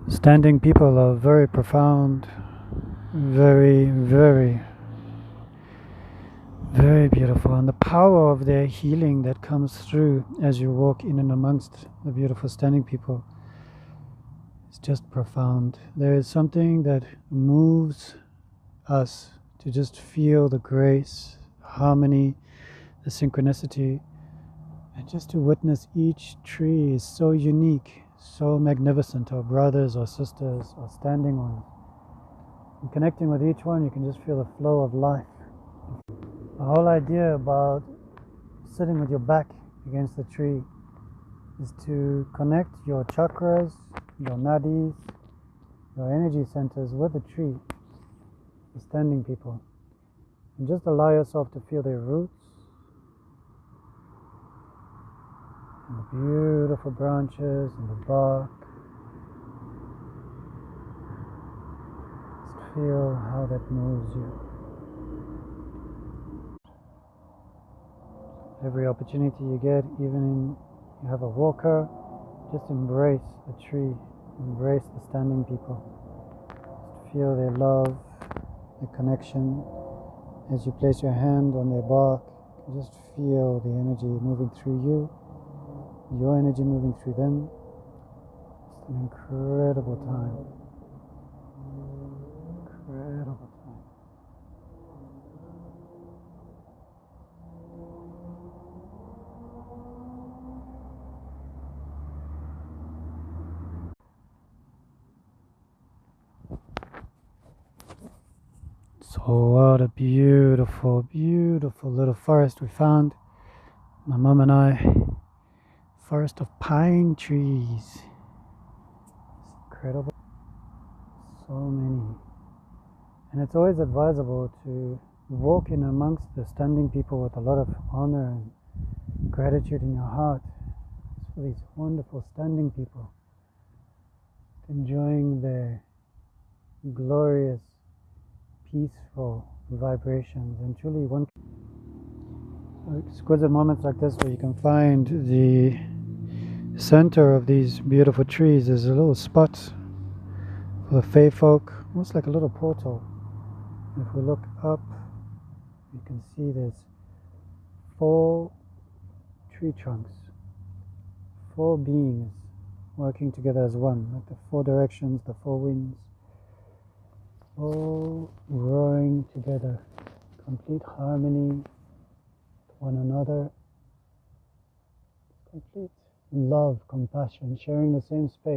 Standing people are very profound, very, very, very beautiful, and the power of their healing that comes through as you walk in and amongst the beautiful standing people is just profound. There is something that moves us to just feel the grace, harmony, the synchronicity, and just to witness each tree is so unique, so magnificent. Our brothers or sisters are standing on. And connecting with each one, you can just feel the flow of life. The whole idea about sitting with your back against the tree is to connect your chakras, your nadis, your energy centers with the tree, the standing people. And just allow yourself to feel their roots, and the beautiful branches and the bark. Just feel how that moves you. Every opportunity you get, even you have a walker, just embrace the tree, embrace the standing people. Just feel their love, their connection. As you place your hand on their bark, just feel the energy moving through you, your energy moving through them. It's an incredible time. Incredible time. So what a beautiful, beautiful little forest we found. My mom and I. Forest of pine trees. It's incredible. So many. And it's always advisable to walk in amongst the standing people with a lot of honor and gratitude in your heart. It's for these wonderful standing people, enjoying their glorious, peaceful vibrations. And truly one exquisite moments like this where you can find the center of these beautiful trees. There's a little spot for the Fae folk, almost like a little portal. If we look up, you can see there's 4 tree trunks, 4 beings working together as one, like the 4 directions, the 4 winds, all roaring together, complete harmony with one another, complete love, compassion, sharing the same space.